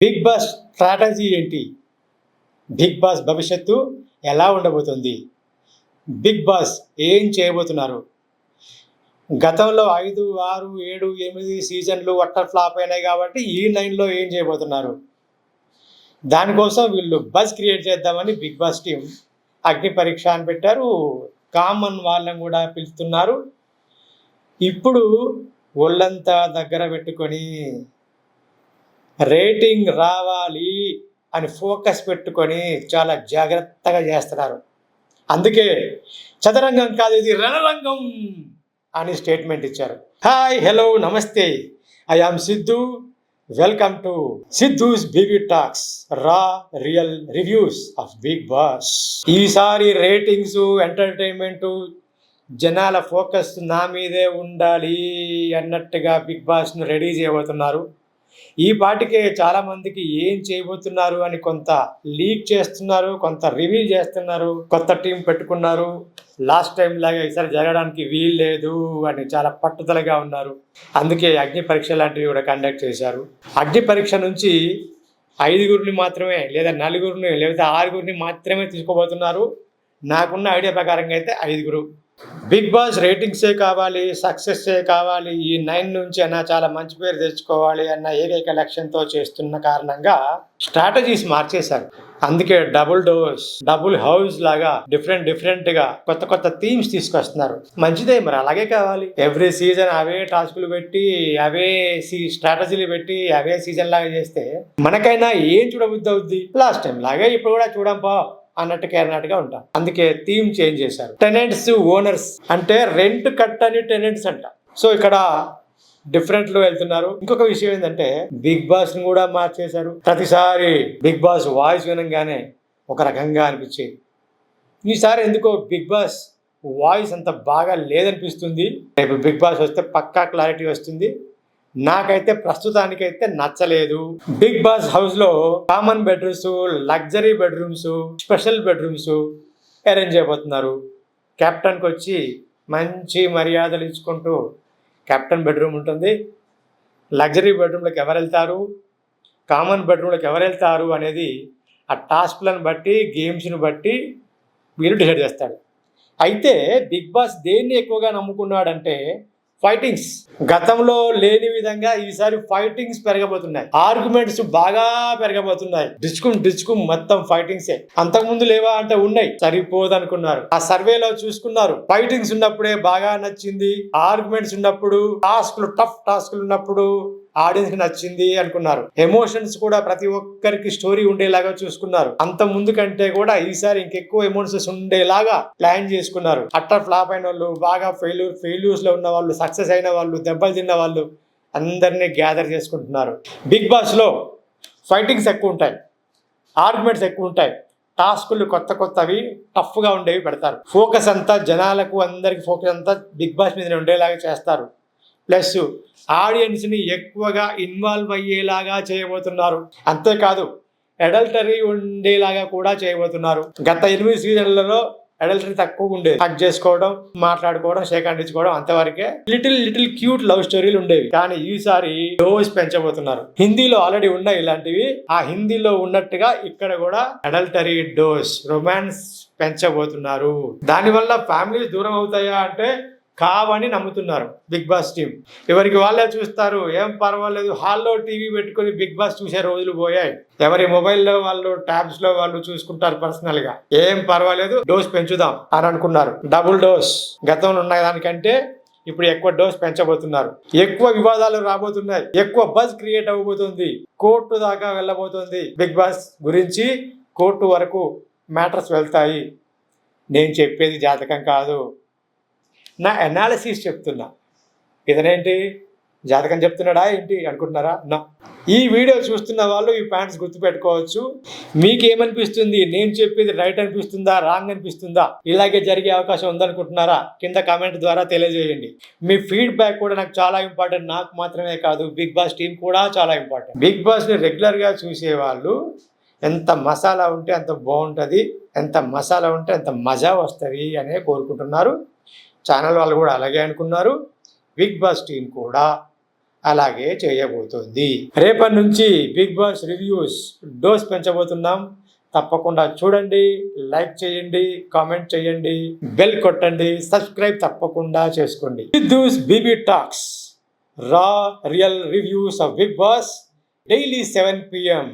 Big boss strategy ఏంటి? Big boss భవిష్యత్తు ఎలా ఉండబోతుంది? బిగ్ బాస్ ఏం చేయబోతున్నారు? గతంలో 5, 6, 7, 8 సీజన్లు అట్టర్ ఫ్లాప్ అయినాయి కాబట్టి ఈ 9లో ఏం చేయబోతున్నారు? దానికోసం వీళ్ళు బజ్ క్రియేట్ చేద్దామని బిగ్ బాస్ టీం అగ్ని పరీక్ష అని పెట్టారు. కామన్ వాళ్ళని కూడా పిలుస్తున్నారు. ఇప్పుడు ఒళ్ళంతా దగ్గర పెట్టుకొని రేటింగ్ రావాలి అని ఫోకస్ పెట్టుకొని చాలా జాగ్రత్తగా చేస్తున్నారు. అందుకే చదరంగం కాదు, ఇది రణరంగం అని స్టేట్మెంట్ ఇచ్చారు. హాయ్, హలో, నమస్తే. I am Siddhu. Welcome to Siddhu's BB talks, raw real reviews of Bigg Boss. ఈసారి రేటింగ్స్, ఎంటర్టైన్మెంట్, జనాల ఫోకస్ నా మీదే ఉండాలి అన్నట్టుగా బిగ్ బాస్ను రెడీ చేయబోతున్నారు. ఈ పాటికే చాలామందికి ఏం చేయబోతున్నారు అని కొంత లీక్ చేస్తున్నారు, కొంత రివీల్ చేస్తున్నారు. కొత్త టీం పెట్టుకున్నారు, లాస్ట్ టైం లాగా ఈసారి జరగడానికి వీలు లేదు అని చాలా పట్టుదలగా ఉన్నారు. అందుకే అగ్ని పరీక్ష లాంటివి కూడా కండక్ట్ చేశారు. అగ్ని పరీక్ష నుంచి 5గురిని మాత్రమే, లేదా 4గురిని, లేదా 6గురిని మాత్రమే తీసుకోబోతున్నారు. నాకున్న ఐడియా ప్రకారంగా అయితే 5గురు. బిగ్ బాస్ రేటింగ్సే కావాలి, సక్సెస్సే కావాలి, ఈ 9 నుంచి అయినా చాలా మంచి పేరు తెచ్చుకోవాలి అన్న ఏకైక లక్ష్యంతో చేస్తున్న కారణంగా స్ట్రాటజీస్ మార్చేశారు. అందుకే డబుల్ డోస్, డబుల్ హౌస్ లాగా డిఫరెంట్ గా కొత్త థీమ్స్ తీసుకొస్తున్నారు. మంచిదే, మరి అలాగే కావాలి. ఎవ్రీ సీజన్ అవే టాస్కులు పెట్టి, అవే స్ట్రాటజీలు పెట్టి, అవే సీజన్ లాగా చేస్తే మనకైనా ఏం చూడబుద్ధి అవుద్ది? లాస్ట్ టైం లాగే ఇప్పుడు కూడా చూడంపా అన్నట్టుగా ఉంటాం. అందుకే థీమ్ చేంజ్ చేశారు. టెనెంట్స్, ఓనర్స్ అంటే రెంట్ కట్టని టెనెంట్స్ అంట. సో ఇక్కడ డిఫరెంట్లో వెళ్తున్నారు. ఇంకొక విషయం ఏంటంటే బిగ్ బాస్ ని కూడా మార్చేశారు. ప్రతిసారి బిగ్ బాస్ వాయిస్ వినంగానే ఒక రకంగా అనిపించేది. ఈసారి ఎందుకో బిగ్ బాస్ వాయిస్ అంత బాగా లేదనిపిస్తుంది. రేపు బిగ్ బాస్ వస్తే పక్కా క్లారిటీ వస్తుంది. నాకైతే ప్రస్తుతానికైతే నచ్చలేదు. బిగ్ బాస్ హౌస్ లో common bedrooms, luxury bedrooms, special bedrooms arrange చేయబోతున్నారు. కెప్టెన్కి వచ్చి మంచి మర్యాదలు ఇచ్చుకుంటూ కెప్టెన్ బెడ్రూమ్ ఉంటుంది. లగ్జరీ బెడ్రూమ్లోకి ఎవరు వెళ్తారు, కామన్ బెడ్రూమ్లోకి ఎవరు వెళ్తారు అనేది ఆ టాస్క్లను బట్టి, గేమ్స్ని బట్టి వీళ్ళు డిసైడ్ చేస్తాడు. అయితే బిగ్ బాస్ దేన్ని ఎక్కువగా నమ్ముకున్నాడంటే ఫైటింగ్స్. గతంలో లేని విధంగా ఈసారి ఫైటింగ్స్ పెరగబోతున్నాయి. ఆర్గ్యుమెంట్స్ బాగా పెరగబోతున్నాయి. డిస్కు మొత్తం ఫైటింగ్సే. అంతకుముందు లేవా అంటే ఉన్నాయి, సరిపోదనుకున్నారు. ఆ సర్వేలో చూసుకున్నారు. ఫైటింగ్స్ ఉన్నప్పుడే బాగా నచ్చింది, ఆర్గ్యుమెంట్స్ ఉన్నప్పుడు, టఫ్ టాస్క్లు ఉన్నప్పుడు ఆడియన్స్ కి నచ్చింది అనుకున్నారు. ఎమోషన్స్ కూడా ప్రతి ఒక్కరికి స్టోరీ ఉండేలాగా చూసుకున్నారు. అంత ముందు కంటే కూడా ఈసారి ఇంకెక్కువ ఎమోషన్స్ ఉండేలాగా ప్లాన్ చేసుకున్నారు. అట్టర్ ఫ్లాప్ అయిన వాళ్ళు, బాగా ఫెయిల్యూర్స్ లో ఉన్న వాళ్ళు, సక్సెస్ అయిన వాళ్ళు, దెబ్బలు తిన్న వాళ్ళు అందరినీ గ్యాదర్ చేసుకుంటున్నారు. బిగ్ బాస్ లో ఫైటింగ్స్ ఎక్కువ ఉంటాయి, ఆర్గ్యుమెంట్స్ ఎక్కువ ఉంటాయి, టాస్కులు కొత్తవి టఫ్గా ఉండేవి పెడతారు. ఫోకస్ అంతా జనాలకు, అందరికి ఫోకస్ అంతా బిగ్ బాస్ మీద ఉండేలాగా చేస్తారు. ప్లస్ ఆడియన్స్ని ఎక్కువగా ఇన్వాల్వ్ అయ్యేలాగా చేయబోతున్నారు. అంతేకాదు అడల్టరీ ఉండేలాగా కూడా చేయబోతున్నారు. గత 8 సీజన్లలో అడల్టరీ తక్కువ ఉండేది. హక్ చేసుకోవడం, మాట్లాడుకోవడం, షేక్ హ్యాండ్ ఇచ్చుకోవడం, అంతవరకే. లిటిల్ క్యూట్ లవ్ స్టోరీలు ఉండేవి. కానీ ఈసారి డోస్ పెంచబోతున్నారు. హిందీలో ఆల్రెడీ ఉన్నాయి ఇలాంటివి. ఆ హిందీలో ఉన్నట్టుగా ఇక్కడ కూడా అడల్టరీ డోస్, రొమాన్స్ పెంచబోతున్నారు. దానివల్ల ఫ్యామిలీస్ దూరం అవుతాయా అంటే కావని నమ్ముతున్నారు బిగ్ బాస్ టీం. ఎవరికి వాళ్ళే చూస్తారు, ఏం పర్వాలేదు, హాల్లో టీవీ పెట్టుకుని బిగ్ బాస్ చూసే రోజులు పోయాయి. ఎవరి మొబైల్లో వాళ్ళు, ట్యాబ్స్ లో వాళ్ళు చూసుకుంటారు పర్సనల్ గా. ఏం పర్వాలేదు, డోస్ పెంచుదాం అని అనుకున్నారు. Double dose. గతంలో ఉన్న దానికంటే ఇప్పుడు ఎక్కువ డోస్ పెంచబోతున్నారు. ఎక్కువ వివాదాలు రాబోతున్నాయి, ఎక్కువ బజ్ క్రియేట్ అవ్వబోతుంది, కోర్టు దాకా వెళ్ళబోతుంది. బిగ్ బాస్ గురించి కోర్టు వరకు మ్యాటర్స్ వెళ్తాయి. నేను చెప్పేది జాతకం కాదు, నా అనాలిసిస్ చెప్తున్నా. ఇదనేంటి జాతకం చెప్తున్నాడా ఏంటి అనుకుంటున్నారా? నా ఈ వీడియో చూస్తున్న వాళ్ళు ఈ పాయింట్స్ గుర్తుపెట్టుకోవచ్చు. మీకేమనిపిస్తుంది? నేను చెప్పేది రైట్ అనిపిస్తుందా, రాంగ్ అనిపిస్తుందా, ఇలాగే జరిగే అవకాశం ఉందనుకుంటున్నారా? కింద కామెంట్ ద్వారా తెలియజేయండి. మీ ఫీడ్బ్యాక్ కూడా నాకు చాలా ఇంపార్టెంట్. నాకు మాత్రమే కాదు, బిగ్ బాస్ టీం కూడా చాలా ఇంపార్టెంట్. బిగ్ బాస్ని రెగ్యులర్గా చూసేవాళ్ళు ఎంత మసాలా ఉంటే అంత బాగుంటుంది, ఎంత మసాలా ఉంటే అంత మజా వస్తుంది అనే కోరుకుంటున్నారు. ఛానల్ వాళ్ళు కూడా అలాగే అనుకున్నారు. బిగ్ బాస్ టీం కూడా అలాగే చేయబోతోంది. రేపటి నుంచి బిగ్ బాస్ రివ్యూస్ డోస్ పెంచబోతున్నాం. తప్పకుండా చూడండి, లైక్ చేయండి, కామెంట్ చేయండి, బెల్ కొట్టండి, సబ్స్క్రైబ్ తప్పకుండా చేసుకోండి. Siddhu's BB talks raw real reviews of Bigg Boss daily 7 PM